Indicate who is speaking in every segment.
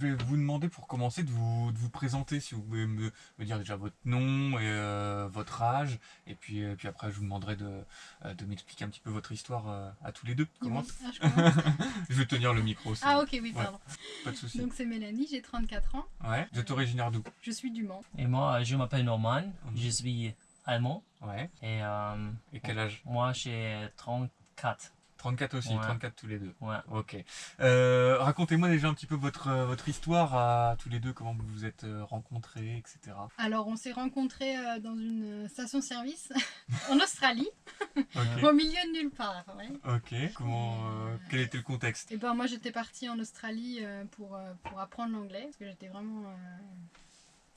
Speaker 1: Je vais vous demander pour commencer de vous présenter, si vous pouvez me dire déjà votre nom et votre âge, et puis après je vous demanderai de m'expliquer un petit peu votre histoire à tous les deux. Comment
Speaker 2: Je commence.
Speaker 1: Je vais tenir le micro aussi.
Speaker 2: Ah ok, oui,
Speaker 1: Ouais,
Speaker 2: pardon.
Speaker 1: pas de souci.
Speaker 2: Donc c'est Mélanie, j'ai 34 ans.
Speaker 1: Ouais. Vous êtes originaire d'où?
Speaker 2: Je suis du Mans.
Speaker 3: Et moi, je m'appelle Norman, je suis allemand
Speaker 1: Ouais.
Speaker 3: et
Speaker 1: Et quel âge?
Speaker 3: moi j'ai 34.
Speaker 1: 34 aussi,
Speaker 3: Ouais.
Speaker 1: 34 tous les deux.
Speaker 3: Ouais.
Speaker 1: Ok. Racontez-moi déjà un petit peu votre histoire à tous les deux, comment vous vous êtes rencontrés, etc.
Speaker 2: Alors on s'est rencontrés dans une station-service en Australie,
Speaker 1: Ok.
Speaker 2: au milieu de nulle part. Ouais.
Speaker 1: Ok. Quel était le contexte?
Speaker 2: Et ben moi j'étais partie en Australie pour apprendre l'anglais, parce que j'étais vraiment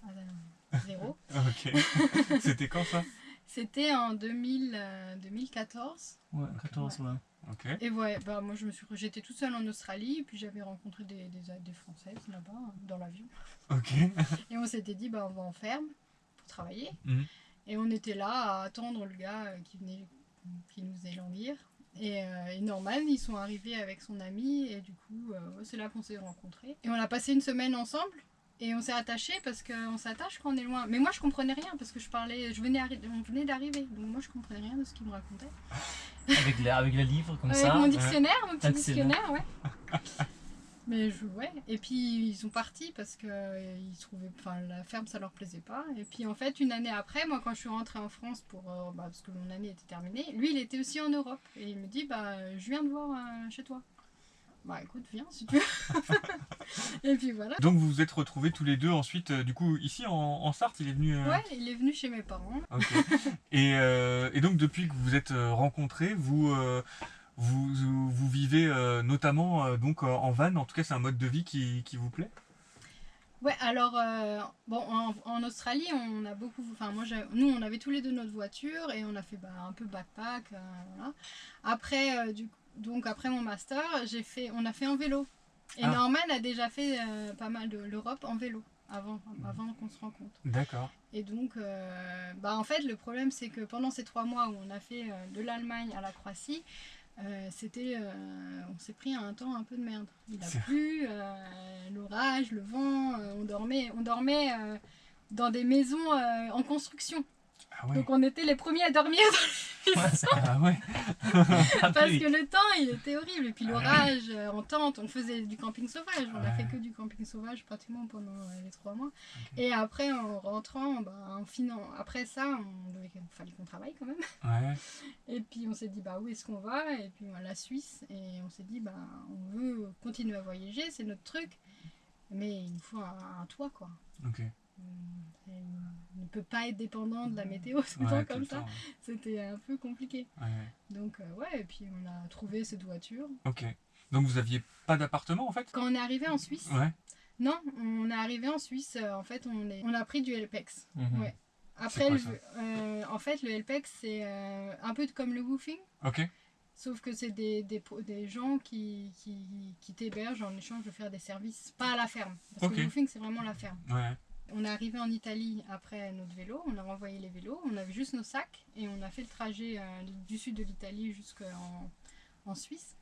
Speaker 2: à zéro.
Speaker 1: Ok. C'était quand ça?
Speaker 2: C'était en 2014.
Speaker 3: Ouais, 14, ouais.
Speaker 1: Ok.
Speaker 2: Et ouais, bah moi j'étais toute seule en Australie, et puis j'avais rencontré des Françaises là-bas, dans l'avion.
Speaker 1: Ok.
Speaker 2: Et on s'était dit, bah on va en ferme pour travailler.
Speaker 1: Mhm.
Speaker 2: Et on était là à attendre le gars qui nous faisait languir. Et Norman, ils sont arrivés avec son ami, et du coup, c'est là qu'on s'est rencontrés. Et on a passé une semaine ensemble, et on s'est attachés parce qu'on s'attache quand on est loin. Mais moi, je comprenais rien parce que on venait d'arriver, donc moi, je comprenais rien de ce qu'il me racontait.
Speaker 3: Avec le livre comme
Speaker 2: Avec
Speaker 3: ça.
Speaker 2: mon dictionnaire, mon petit
Speaker 3: Excellent.
Speaker 2: dictionnaire, ouais. Mais ouais, et puis ils sont partis parce que ils trouvaient, enfin la ferme ça leur plaisait pas. Et puis en fait une année après, moi quand je suis rentrée en France parce que mon année était terminée, lui il était aussi en Europe et il me dit bah je viens te voir chez toi. Bah écoute viens si tu veux. Et puis voilà.
Speaker 1: Donc vous vous êtes retrouvés tous les deux ensuite, du coup ici en Sarthe, il est venu.
Speaker 2: Ouais, il est venu chez mes parents.
Speaker 1: Ok. Et donc depuis que vous vous êtes rencontrés, vous vivez notamment donc en van. En tout cas, c'est un mode de vie qui vous plaît?
Speaker 2: Ouais, alors bon, en Australie, on a beaucoup. Enfin, nous, on avait tous les deux notre voiture et on a fait un peu backpack. Voilà. Après, donc après mon master, on a fait en vélo. Et
Speaker 1: Ah.
Speaker 2: Norman a déjà fait pas mal de l'Europe en vélo avant qu'on se rencontre.
Speaker 1: D'accord.
Speaker 2: Et donc, en fait, le problème, c'est que pendant ces 3 mois où on a fait de l'Allemagne à la Croatie, on s'est pris un temps un peu de merde. Il a plu, l'orage, le vent, on dormait dans des maisons en construction.
Speaker 1: Ah ouais.
Speaker 2: Donc on était les premiers à dormir dans les maisons
Speaker 1: Ah ouais.
Speaker 2: parce que le temps il était horrible. Et puis l'orage en tente, on faisait du camping sauvage. On a fait que du camping sauvage pratiquement pendant les 3 mois.
Speaker 1: Okay.
Speaker 2: Et après en rentrant, après ça, fallait qu'on travaille quand même.
Speaker 1: Ouais.
Speaker 2: Et puis on s'est dit où est-ce qu'on va? Et puis la Suisse. Et on s'est dit on veut continuer à voyager, c'est notre truc. Mais il nous faut un toit quoi.
Speaker 1: Ok.
Speaker 2: On ne peut pas être dépendant de la météo tout le temps comme ça. Ouais. C'était un peu compliqué.
Speaker 1: Ouais.
Speaker 2: Donc et puis on a trouvé cette voiture.
Speaker 1: Ok. Donc vous aviez pas d'appartement en fait?
Speaker 2: Quand on est arrivé en Suisse.
Speaker 1: Ouais.
Speaker 2: Non, on est arrivé en Suisse. En fait, on a pris du Helpex.
Speaker 3: Mhm.
Speaker 2: Ouais. Après, en fait, le Helpex c'est un peu comme le woofing.
Speaker 1: Ok.
Speaker 2: Sauf que c'est des gens qui t'hébergent en échange de faire des services, pas à la ferme. Parce que le woofing, c'est vraiment la ferme.
Speaker 1: Ouais.
Speaker 2: On est arrivé en Italie après notre vélo, on a renvoyé les vélos, on avait juste nos sacs et on a fait le trajet du sud de l'Italie jusqu'en Suisse.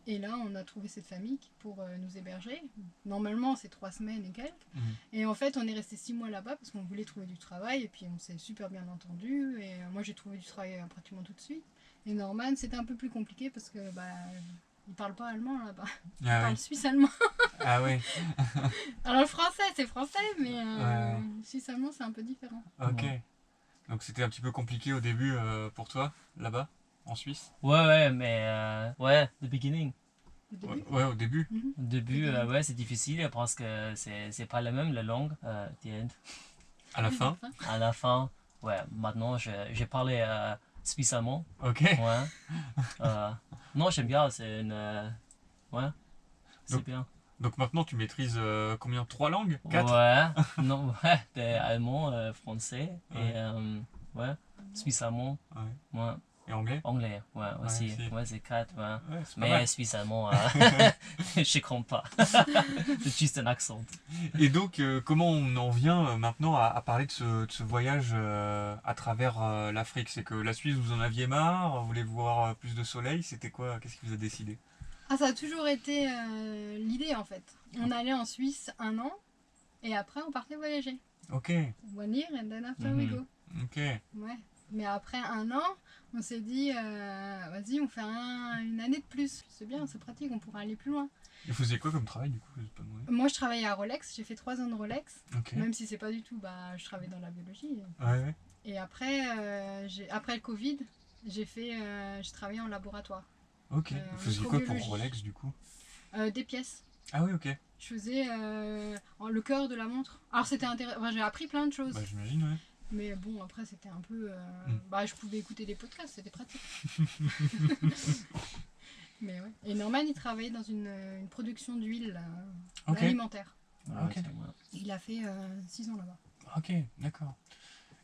Speaker 2: Et là, on a trouvé cette famille pour nous héberger. Normalement, c'est 3 semaines et quelques.
Speaker 1: Mmh.
Speaker 2: Et en fait, on est resté 6 mois là-bas parce qu'on voulait trouver du travail et puis on s'est super bien entendu. Et moi, j'ai trouvé du travail pratiquement tout de suite. Et Norman, c'était un peu plus compliqué parce que il parle pas allemand là-bas. Il parle suisse-allemand.
Speaker 1: Ah ouais.
Speaker 2: Alors le français, c'est français, mais suisse-allemand, c'est un peu différent.
Speaker 1: Ok. Donc c'était un petit peu compliqué au début pour toi, là-bas, en Suisse?
Speaker 3: Ouais, mais the beginning.
Speaker 1: Ouais, au début.
Speaker 2: Mm-hmm.
Speaker 3: Au début, c'est difficile parce que c'est pas la même la langue. The end.
Speaker 1: À la fin?
Speaker 3: À la fin, ouais. Maintenant, j'ai parlé suisse-allemand.
Speaker 1: Ok.
Speaker 3: Ouais. Non, j'aime bien. C'est ouais. C'est bien.
Speaker 1: Donc maintenant, tu maîtrises combien? 3 langues? 4?
Speaker 3: Ouais. Non, ouais. Allemand, français et suisse-allemand.
Speaker 1: Ouais.
Speaker 3: Ouais.
Speaker 1: Et anglais?
Speaker 3: Anglais, ouais, aussi. Ouais, c'est 4. Ouais.
Speaker 1: Ouais, c'est pas
Speaker 3: Mais
Speaker 1: mal.
Speaker 3: suisse-allemand, je comprends pas. C'est juste un accent.
Speaker 1: Et donc, comment on en vient maintenant à parler de ce voyage à travers l'Afrique? C'est que la Suisse, vous en aviez marre? Vous voulez voir plus de soleil? C'était quoi? Qu'est-ce qui vous a décidé?
Speaker 2: Ah, ça a toujours été l'idée en fait. On allait en Suisse 1 an et après on partait voyager.
Speaker 1: Ok,
Speaker 2: 1 year and then after we
Speaker 3: Mhm.
Speaker 2: go.
Speaker 1: ok.
Speaker 2: Ouais. Mais après 1 an, on s'est dit, vas-y, on fait une année de plus. C'est bien, c'est pratique, on pourra aller plus loin.
Speaker 1: Et vous faisiez quoi comme travail du coup? Je vais pas demander.
Speaker 2: Moi, je travaillais à Rolex, j'ai fait 3 ans de Rolex,
Speaker 1: Ok.
Speaker 2: même si c'est pas du tout, bah, je travaille dans la biologie.
Speaker 1: Ouais, ouais.
Speaker 2: Et après, après le Covid, j'ai travaillé en laboratoire.
Speaker 1: Ok.
Speaker 2: En
Speaker 1: Vous faisiez quoi pour
Speaker 2: microbiologie.
Speaker 1: Rolex du coup?
Speaker 2: Des pièces.
Speaker 1: Ah oui, ok.
Speaker 2: Je faisais le cœur de la montre. Alors c'était intéressant, enfin, j'ai appris plein de choses.
Speaker 1: Bah j'imagine, ouais.
Speaker 2: Mais bon, après c'était un peu... bah, je pouvais écouter des podcasts, c'était pratique. Mais ouais. Et Norman, il travaillait dans une production d'huile
Speaker 1: Ok.
Speaker 2: alimentaire.
Speaker 3: Ah,
Speaker 1: Ok.
Speaker 3: c'est moi.
Speaker 2: Il a fait 6 ans là-bas.
Speaker 1: Ok, d'accord.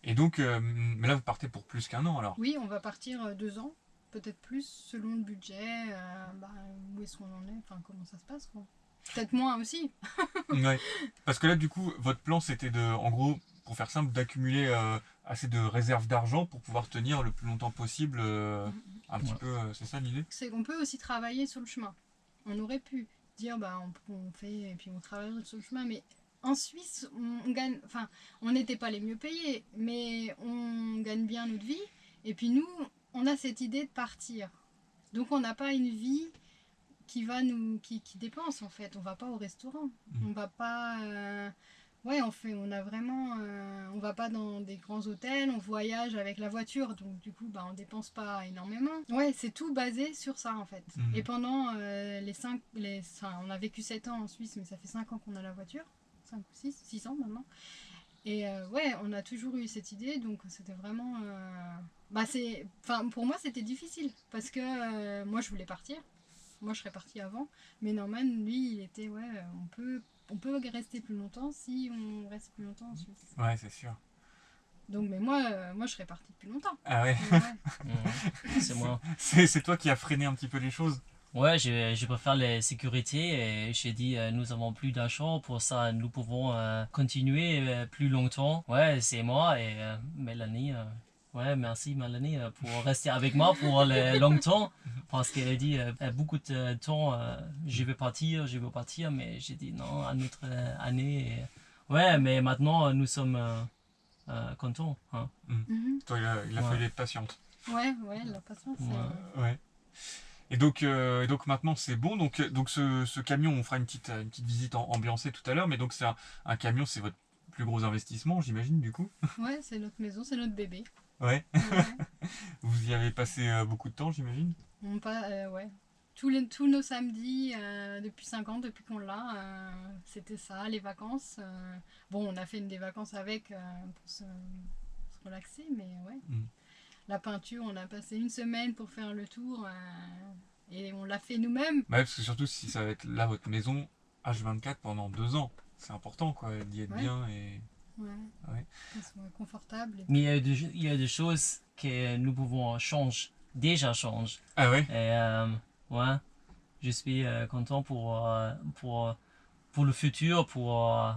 Speaker 1: Et donc, mais là vous partez pour plus qu'1 an alors?
Speaker 2: Oui, on va partir 2 ans, peut-être plus, selon le budget, bah, où est-ce qu'on en est, enfin comment ça se passe quoi. Peut-être moins aussi.
Speaker 1: Ouais. Parce que là du coup, votre plan c'était de, en gros, pour faire simple, d'accumuler assez de réserves d'argent pour pouvoir tenir le plus longtemps possible, un petit
Speaker 3: Ouais.
Speaker 1: peu, c'est ça l'idée?
Speaker 2: C'est qu'on peut aussi travailler sur le chemin. On aurait pu dire, bah, on fait et puis on travaille sur le chemin, mais en Suisse, on gagne, enfin, on n'était pas les mieux payés, mais on gagne bien notre vie. Et puis nous, on a cette idée de partir. Donc on n'a pas une vie qui dépense en fait. On va pas au restaurant.
Speaker 1: Mhm.
Speaker 2: On va pas. Ouais, on a vraiment. On va pas dans des grands hôtels, on voyage avec la voiture, donc du coup, bah, on dépense pas énormément. Ouais, c'est tout basé sur ça en fait.
Speaker 1: Mhm.
Speaker 2: Et pendant on a vécu 7 ans en Suisse, mais ça fait 5 ans qu'on a la voiture. 5 ou 6 ans maintenant. Et ouais, on a toujours eu cette idée, donc c'était vraiment. Pour moi, c'était difficile parce que moi, je voulais partir. Moi, je serais partie avant, mais Norman, lui, il était ouais, on peut rester plus longtemps si on reste plus longtemps en Suisse.
Speaker 1: Ouais, c'est sûr.
Speaker 2: Donc, mais moi, je serais partie depuis longtemps.
Speaker 1: Ah ouais.
Speaker 2: Mais ouais.
Speaker 3: Mhm. C'est moi.
Speaker 1: C'est toi qui as freiné un petit peu les choses.
Speaker 3: Ouais, je préfère les sécurités et j'ai dit nous avons plus d'argent pour ça, nous pouvons continuer plus longtemps. Ouais, c'est moi et Mélanie. Ouais, merci Mélanie pour rester avec moi pour longtemps parce qu'elle dit beaucoup de temps je veux partir, mais j'ai dit non, à notre année. Ouais, mais maintenant nous sommes contents. Hein.
Speaker 2: Mhm.
Speaker 1: Toi, il a
Speaker 3: Ouais.
Speaker 1: fallu être patiente.
Speaker 2: Ouais, la patience.
Speaker 3: Ouais.
Speaker 1: Ouais. Et donc maintenant c'est bon. Donc ce camion, on fera une petite visite ambiancée tout à l'heure. Mais donc c'est un camion, c'est votre plus gros investissement, j'imagine, du coup.
Speaker 2: Ouais, c'est notre maison, c'est notre bébé.
Speaker 1: Ouais.
Speaker 2: Ouais.
Speaker 1: Vous y avez passé beaucoup de temps, j'imagine.
Speaker 2: Ouais. Tous nos samedis, depuis 5 ans, depuis qu'on l'a, c'était ça, les vacances. Bon, on a fait des vacances avec pour se relaxer, mais ouais.
Speaker 1: Mm.
Speaker 2: La peinture, on a passé 1 semaine pour faire le tour et on l'a fait nous-mêmes.
Speaker 1: Ouais, parce que surtout si ça va être là votre maison H24 pendant 2 ans, c'est important quoi d'y être
Speaker 2: Ouais.
Speaker 1: bien et.
Speaker 2: Ouais.
Speaker 1: Ouais.
Speaker 2: Qu'on soit confortable.
Speaker 3: Mais il y a des choses que nous pouvons changer, déjà changer.
Speaker 1: Ah ouais.
Speaker 3: Et ouais, je suis content pour le futur, pour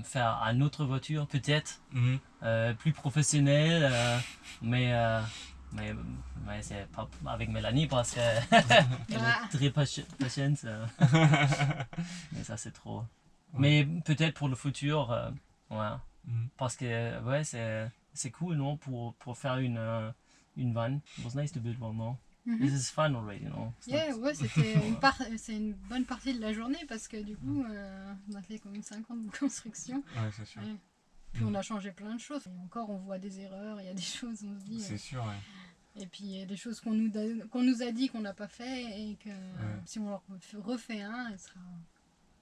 Speaker 3: faire une autre voiture peut-être,
Speaker 1: Mhm.
Speaker 3: plus professionnelle, mais c'est pas avec Mélanie parce qu'elle
Speaker 2: Bah,
Speaker 3: est très patiente. Mais ça c'est trop. Mais peut-être pour le futur, ouais.
Speaker 1: Mhm.
Speaker 3: Parce que ouais, c'est cool, non, pour faire une van. It was nice to build one, no?
Speaker 2: mhm.
Speaker 3: This is fun already, you know? It's
Speaker 2: Yeah,
Speaker 3: not-
Speaker 2: ouais, c'est une bonne partie de la journée parce que du coup, on a fait quand même 5 ans de construction.
Speaker 1: Ouais, c'est sûr.
Speaker 2: Ouais. Puis on a changé plein de choses. Et encore, on voit des erreurs, il y a des choses, on se dit.
Speaker 1: C'est sûr, ouais.
Speaker 2: Et puis il y a des choses qu'on nous a dit qu'on n'a pas fait et que si on leur refait un,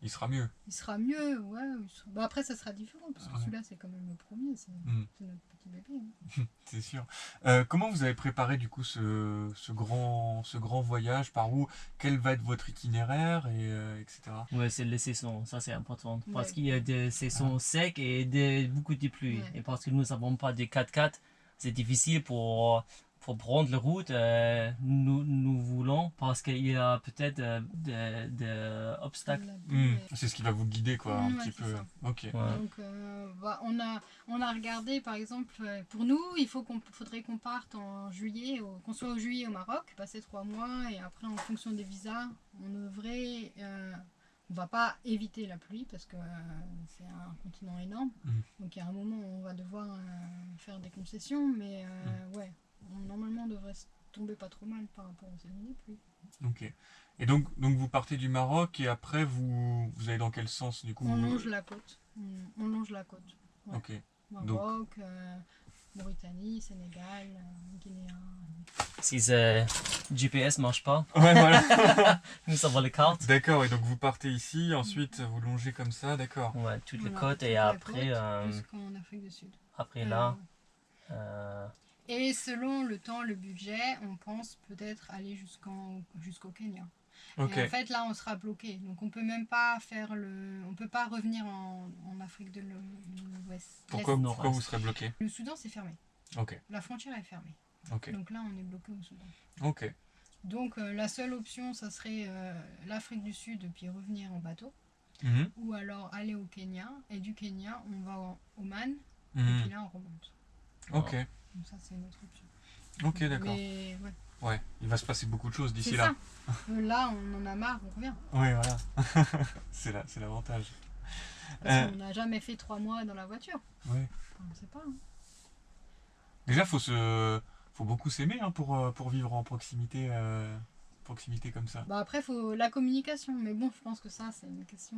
Speaker 1: Il sera mieux.
Speaker 2: il sera mieux. Ouais, bah, après, ça sera différent parce que
Speaker 1: Ouais.
Speaker 2: celui-là, c'est quand même le premier, c'est
Speaker 1: Mhm.
Speaker 2: c'est notre petit bébé. Hein.
Speaker 1: C'est sûr. Comment vous avez préparé du coup ce grand voyage? Par où? Quel va être votre itinéraire et etc.
Speaker 3: Ouais, c'est les saisons, ça c'est important. Parce
Speaker 2: Ouais.
Speaker 3: qu'il y a des saisons secs et beaucoup de pluie.
Speaker 2: Ouais.
Speaker 3: Et parce que nous n'avons pas de 4x4, c'est difficile pour pour prendre la route, nous voulons, parce qu'il y a peut-être des obstacles.
Speaker 1: C'est ce qui va vous guider, quoi, un
Speaker 2: Ouais,
Speaker 1: petit
Speaker 2: c'est
Speaker 1: peu.
Speaker 2: ça.
Speaker 1: Ok.
Speaker 3: Ouais.
Speaker 2: Donc, on a regardé, par exemple, pour nous, faudrait qu'on parte en juillet, qu'on soit au juillet au Maroc, passer 3 mois, et après, en fonction des visas, on devrait. On va pas éviter la pluie parce que c'est un continent énorme. Donc, il y a un moment où on va devoir faire des concessions, mais ouais, normalement, on devrait tomber pas trop mal par rapport aux saisons des pluies.
Speaker 1: Ok. Et donc vous partez du Maroc et après vous allez dans quel sens du coup?
Speaker 2: On longe la côte. On longe la côte. Ouais.
Speaker 1: Ok.
Speaker 2: Maroc, Mauritanie, Sénégal, Guinée.
Speaker 3: Si le GPS marche pas,
Speaker 1: Ouais, voilà.
Speaker 3: nous avons les cartes.
Speaker 1: D'accord, et donc vous partez ici, ensuite vous longez comme ça, d'accord.
Speaker 3: Ouais, toutes les
Speaker 2: Voilà,
Speaker 3: côtes
Speaker 2: toute
Speaker 3: et
Speaker 2: la
Speaker 3: après,
Speaker 2: côte, jusqu'en Afrique du Sud.
Speaker 3: après là,
Speaker 2: Et selon le temps, le budget, on pense peut-être aller jusqu'au Kenya.
Speaker 1: Ok.
Speaker 2: Et en fait, là, on sera bloqué. Donc, on peut même pas on peut pas revenir en Afrique de l'Ouest.
Speaker 1: Pourquoi
Speaker 3: Nord-Est.
Speaker 1: vous serez bloqué?
Speaker 2: Le Soudan, c'est fermé.
Speaker 1: Ok.
Speaker 2: La frontière est fermée.
Speaker 1: Ok.
Speaker 2: Donc là, on est bloqué au Soudan.
Speaker 1: Ok.
Speaker 2: Donc, la seule option, ça serait l'Afrique du Sud, puis revenir en bateau.
Speaker 1: Mhm.
Speaker 2: Ou alors aller au Kenya. Et du Kenya, on va au Oman. Et
Speaker 1: Mhm.
Speaker 2: puis là, on remonte.
Speaker 1: Ok.
Speaker 2: Donc ça, c'est une autre option.
Speaker 1: Ok, d'accord.
Speaker 2: Mais ouais.
Speaker 1: Ouais, il va se passer beaucoup de choses d'ici
Speaker 2: C'est
Speaker 1: là.
Speaker 2: ça. Là, on en a marre, on revient.
Speaker 1: Ouais, voilà. c'est l'avantage.
Speaker 2: Parce qu'on n'a jamais fait 3 mois dans la voiture.
Speaker 1: Ouais.
Speaker 2: Enfin, on sait pas. Hein.
Speaker 1: Déjà, faut beaucoup s'aimer hein, pour vivre en proximité comme ça.
Speaker 2: Bah après, faut la communication. Mais bon, je pense que ça, c'est une question.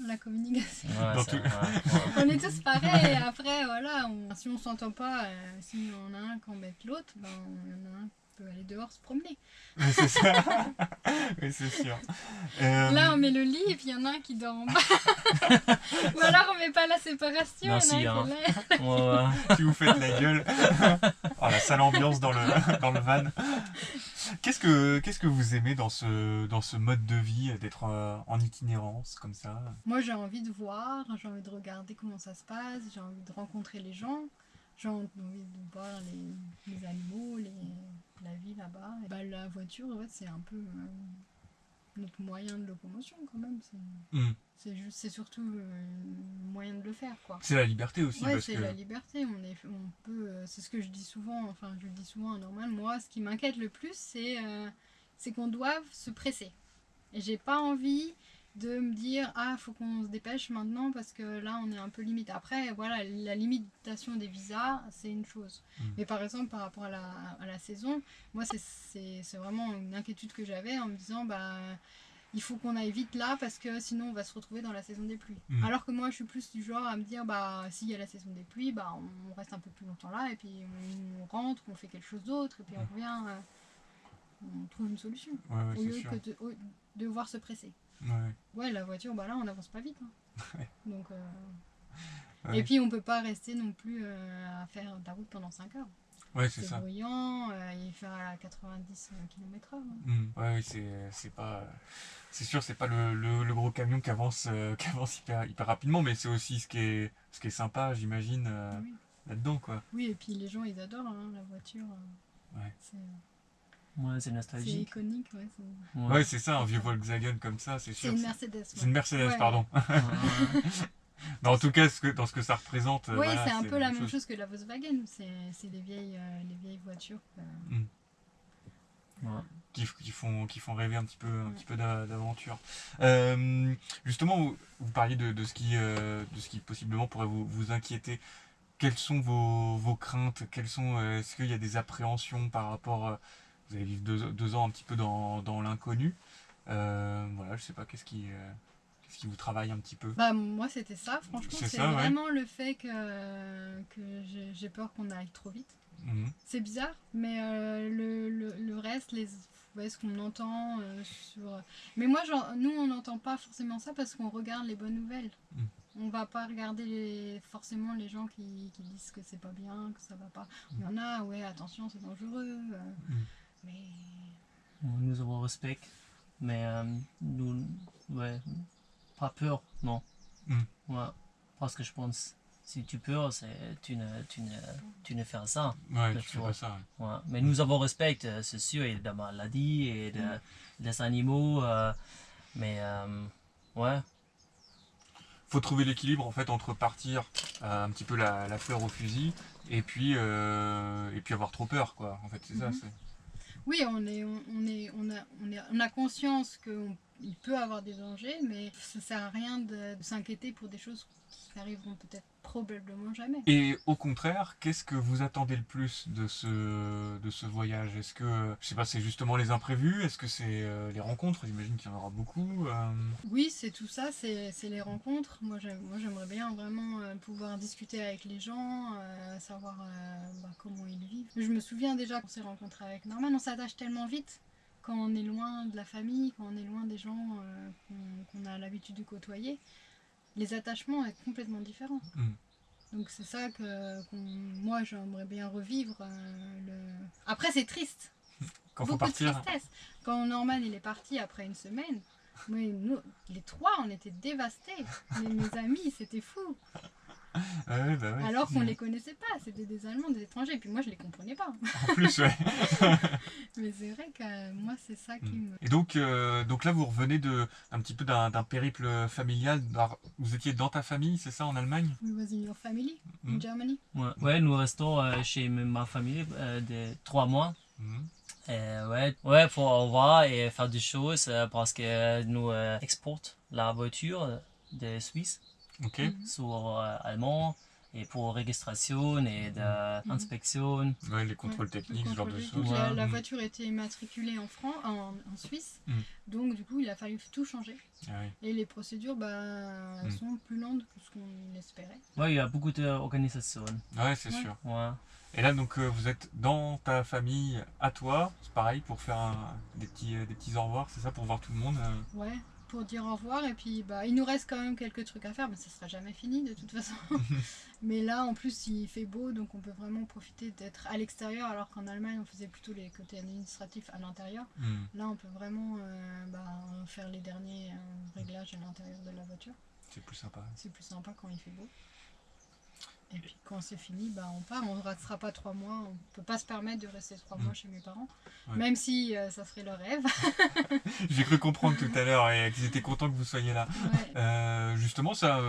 Speaker 2: La communication.
Speaker 3: ouais,
Speaker 1: Dans
Speaker 3: ça,
Speaker 1: tout-
Speaker 3: ouais.
Speaker 2: On est tous pareils. Et après, voilà, si on s'entend pas, si on a un qui embête l'autre, ben, il y en a un qui peut aller dehors se promener.
Speaker 1: Oui, c'est ça. Oui, c'est sûr.
Speaker 2: Là, on met le lit et puis il y en a un qui dort en bas. Ou alors, on met pas la séparation.
Speaker 3: Merci,
Speaker 2: il y en a un qui est là.
Speaker 3: Ouais.
Speaker 1: Si vous faites la gueule. Oh, la sale ambiance dans le van. Qu'est-ce que vous aimez dans ce mode de vie, d'être en itinérance comme ça?
Speaker 2: Moi, j'ai envie de voir, j'ai envie de regarder comment ça se passe, j'ai envie de rencontrer les gens, j'ai envie de voir les animaux, la vie là-bas. Et bah, la voiture, ouais, c'est un peu notre moyen de locomotion quand même. C'est surtout un moyen de le faire, quoi.
Speaker 1: C'est la liberté aussi.
Speaker 2: Ouais,
Speaker 1: parce
Speaker 2: c'est
Speaker 1: que...
Speaker 2: la liberté. On peut, c'est ce que je dis souvent, enfin, je le dis souvent à Norman. Moi, ce qui m'inquiète le plus, c'est qu'on doive se presser. Et j'ai pas envie de me dire faut qu'on se dépêche maintenant parce que là on est un peu limité. Après voilà, la limitation des visas c'est une chose, mais par exemple par rapport à la saison, moi c'est vraiment une inquiétude que j'avais en me disant il faut qu'on aille vite là parce que sinon on va se retrouver dans la saison des pluies. Alors que moi je suis plus du genre à me dire s'il y a la saison des pluies, on reste un peu plus longtemps là et puis on rentre, on fait quelque chose d'autre et puis on revient, on trouve une solution au lieu que de devoir se presser. Ouais, la voiture, là on n'avance pas vite. Hein.
Speaker 1: Ouais.
Speaker 2: Donc, et puis on peut pas rester non plus à faire de la route pendant 5 heures.
Speaker 1: Ouais, c'est ça.
Speaker 2: Bruyant, il fait à 90 km/h.
Speaker 1: Ouais, c'est pas. C'est sûr, c'est pas le gros camion qui avance hyper rapidement, mais c'est aussi ce qui est sympa, j'imagine, là-dedans, quoi.
Speaker 2: Oui, et puis les gens ils adorent la voiture.
Speaker 1: Ouais.
Speaker 3: Ouais, c'est
Speaker 2: C'est
Speaker 3: nostalgique.
Speaker 2: iconique,
Speaker 1: Ouais, c'est ça, un vieux Volkswagen comme ça, c'est sûr.
Speaker 2: C'est une Mercedes.
Speaker 1: C'est une Mercedes,
Speaker 2: ouais.
Speaker 1: pardon. Mais en tout cas, dans ce que ça représente.
Speaker 2: Oui,
Speaker 1: voilà,
Speaker 2: c'est un peu la même chose que la Volkswagen. C'est les vieilles voitures.
Speaker 1: Qui font rêver un petit peu d'aventure. Justement, vous parliez de ce qui possiblement pourrait vous inquiéter. Quelles sont vos craintes? Est-ce qu'il y a des appréhensions par rapport... vous avez vécu 2 ans un petit peu dans l'inconnu. Voilà, je sais pas, qu'est-ce qui vous travaille un petit peu?
Speaker 2: Moi c'était ça, franchement, c'est
Speaker 1: ça,
Speaker 2: vraiment le fait que j'ai peur qu'on aille trop vite. C'est bizarre, mais le reste, ce qu'on entend sur... Mais moi, nous, on n'entend pas forcément ça parce qu'on regarde les bonnes nouvelles. On va pas regarder forcément les gens qui disent que c'est pas bien, que ça va pas. Il y en a, attention, c'est dangereux. Mais...
Speaker 3: Nous avons respect, mais nous, pas peur, non. Ouais, parce que je pense si tu peux, tu ne fais ça.
Speaker 1: Ouais,
Speaker 3: Bien
Speaker 1: tu fais
Speaker 3: sûr.
Speaker 1: pas ça. Ouais.
Speaker 3: Ouais. Mais nous avons respect, c'est sûr, et de maladies et des animaux. Mais ouais,
Speaker 1: Faut trouver l'équilibre en fait entre partir un petit peu la fleur au fusil et puis avoir trop peur quoi. En fait, c'est ça.
Speaker 2: Mhm.
Speaker 1: C'est...
Speaker 2: Oui, on a conscience qu'il peut avoir des dangers, mais ça sert à rien de s'inquiéter pour des choses qui arriveront peut-être probablement jamais.
Speaker 1: Et au contraire, qu'est-ce que vous attendez le plus de ce voyage? Est-ce que, je sais pas, c'est justement les imprévus? Est-ce que c'est les rencontres? J'imagine qu'il y en aura beaucoup.
Speaker 2: Oui, c'est tout ça, c'est les rencontres. Moi, j'aimerais bien vraiment pouvoir discuter avec les gens, savoir comment ils vivent. Je me souviens déjà qu'on s'est rencontrés avec Norman, on s'attache tellement vite quand on est loin de la famille, quand on est loin des gens qu'on a l'habitude de côtoyer. Les attachements sont complètement différents.
Speaker 1: Mm.
Speaker 2: Donc c'est ça moi j'aimerais bien revivre. Après c'est triste.
Speaker 1: Quand faut
Speaker 2: Beaucoup de
Speaker 1: partir.
Speaker 2: tristesse. Quand Norman il est parti après une semaine, nous, les trois on était dévastés. Mes amis c'était fou.
Speaker 1: Ouais, bah ouais,
Speaker 2: Alors
Speaker 1: c'est-
Speaker 2: qu'on les connaissait pas, c'était des Allemands, des étrangers. Et puis moi je les comprenais pas.
Speaker 1: En plus, ouais.
Speaker 2: Mais c'est vrai que moi c'est ça qui me...
Speaker 1: Et donc là, vous revenez un petit peu d'un périple familial. Vous étiez dans ta famille, c'est ça, en Allemagne?
Speaker 2: We was in your family in
Speaker 1: Mm.
Speaker 2: Germany.
Speaker 3: ouais, nous restons chez ma famille 3 mois.
Speaker 1: Mhm.
Speaker 3: Ouais, pour au revoir et faire des choses parce que nous exportons la voiture de Suisse
Speaker 1: Ok.
Speaker 2: Mhm.
Speaker 3: sur allemand et pour registration et d'inspection.
Speaker 1: Ouais, les contrôles techniques, ce genre de
Speaker 2: Donc
Speaker 1: choses.
Speaker 2: la
Speaker 1: Mm.
Speaker 2: voiture était immatriculée en Suisse,
Speaker 1: Mm.
Speaker 2: donc du coup il a fallu tout changer.
Speaker 1: Ah ouais.
Speaker 2: Et les procédures elles
Speaker 1: Mm.
Speaker 2: sont plus lentes que ce qu'on espérait.
Speaker 3: Ouais, il y a beaucoup d'organisations.
Speaker 1: Ouais, c'est
Speaker 2: Ouais.
Speaker 1: sûr.
Speaker 3: Ouais.
Speaker 1: Et là, donc, vous êtes dans ta famille à toi, c'est pareil, pour faire des petits au revoir, c'est ça, pour voir tout le monde.
Speaker 2: Ouais, pour dire au revoir. Et puis il nous reste quand même quelques trucs à faire, mais ça sera jamais fini de toute façon. Mais là en plus il fait beau, donc on peut vraiment profiter d'être à l'extérieur, alors qu'en Allemagne on faisait plutôt les côtés administratifs à l'intérieur.
Speaker 1: Mm.
Speaker 2: Là on peut vraiment faire les derniers réglages à l'intérieur de la voiture.
Speaker 1: C'est plus sympa.
Speaker 2: C'est plus sympa quand il fait beau. Et puis quand c'est fini, on part. On ne restera pas 3 mois. On ne peut pas se permettre de rester 3 mois chez mes parents.
Speaker 1: Ouais.
Speaker 2: Même si ça serait le rêve.
Speaker 1: J'ai cru comprendre tout à l'heure et qu'ils étaient contents que vous soyez là.
Speaker 2: Ouais.
Speaker 1: Justement, ça,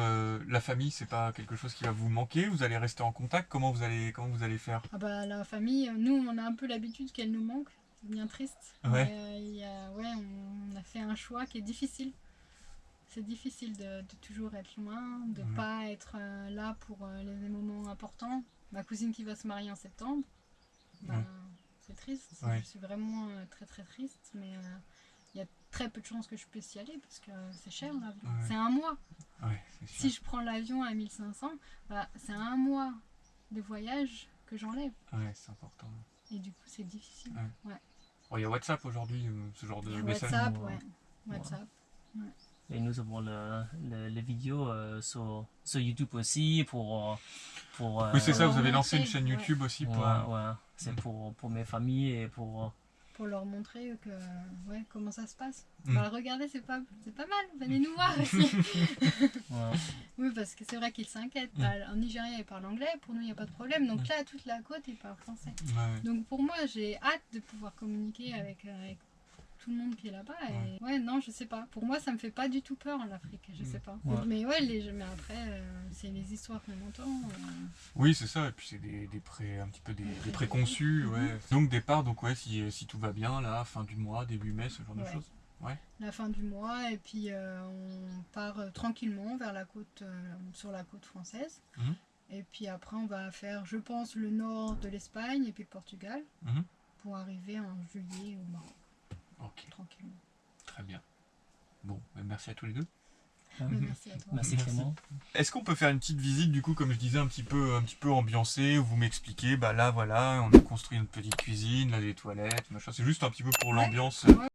Speaker 1: la famille, c'est pas quelque chose qui va vous manquer. Vous allez rester en contact. Comment vous allez faire?
Speaker 2: Ah bah, la famille, nous on a un peu l'habitude qu'elle nous manque. C'est bien triste.
Speaker 1: Ouais.
Speaker 2: Mais, on a fait un choix qui est difficile. C'est difficile de toujours être loin, de
Speaker 1: Ouais.
Speaker 2: pas être là pour les moments importants. Ma cousine qui va se marier en septembre,
Speaker 1: Ouais.
Speaker 2: c'est triste.
Speaker 1: Ouais.
Speaker 2: Je suis vraiment très très triste, mais il y a très peu de chances que je puisse y aller parce que c'est cher l'avion.
Speaker 1: Ouais.
Speaker 2: C'est un mois.
Speaker 1: Ouais, c'est sûr.
Speaker 2: Si je prends l'avion à 1500, c'est un mois de voyage que j'enlève.
Speaker 1: Ouais, c'est important.
Speaker 2: Et du coup, c'est difficile.
Speaker 1: Ouais.
Speaker 2: Ouais.
Speaker 1: Bon, il y a WhatsApp aujourd'hui, ce genre de message.
Speaker 2: WhatsApp,
Speaker 3: Ouais.
Speaker 2: WhatsApp.
Speaker 3: Et nous avons les vidéos sur YouTube aussi pour
Speaker 1: Oui, c'est ça,
Speaker 2: leur
Speaker 1: vous avez lancé une
Speaker 2: montrer,
Speaker 1: chaîne
Speaker 2: ouais.
Speaker 1: YouTube aussi pour.
Speaker 3: ouais, c'est pour mes familles et pour
Speaker 2: Pour leur montrer comment ça se passe.
Speaker 1: Mm.
Speaker 2: Regardez, c'est pas mal, venez nous voir aussi.
Speaker 3: ouais.
Speaker 2: Oui, parce que c'est vrai qu'ils s'inquiètent. En Nigeria, ils parlent anglais, pour nous, il n'y a pas de problème. Donc là, toute la côte, ils parlent français.
Speaker 1: Ouais.
Speaker 2: Donc pour moi, j'ai hâte de pouvoir communiquer avec tout le monde qui est là-bas. Et non, je sais pas. Pour moi, ça me fait pas du tout peur en Afrique, je sais pas.
Speaker 3: Ouais.
Speaker 2: Mais mais après, c'est les histoires qu'on entend.
Speaker 1: Oui, c'est ça, et puis c'est un petit peu des préconçus, ouais. Donc départ, donc ouais, si tout va bien, là, fin du mois, début mai, ce genre de
Speaker 2: Ouais.
Speaker 1: choses.
Speaker 2: La fin du mois, et puis on part tranquillement vers la côte, sur la côte française.
Speaker 1: Mhm.
Speaker 2: Et puis après, on va faire, je pense, le nord de l'Espagne et puis le Portugal,
Speaker 1: Mhm.
Speaker 2: pour arriver en juillet au Maroc,
Speaker 1: Ok,
Speaker 2: tranquillement.
Speaker 1: très bien. Bon, merci à tous les deux.
Speaker 2: Merci à toi.
Speaker 3: Merci Clément.
Speaker 1: Est-ce qu'on peut faire une petite visite, du coup, comme je disais, un petit peu ambiancée, où vous m'expliquez, bah là, voilà, on a construit une petite cuisine, là, des toilettes, machin. C'est juste un petit peu pour
Speaker 2: Ouais.
Speaker 1: l'ambiance.
Speaker 2: Ouais.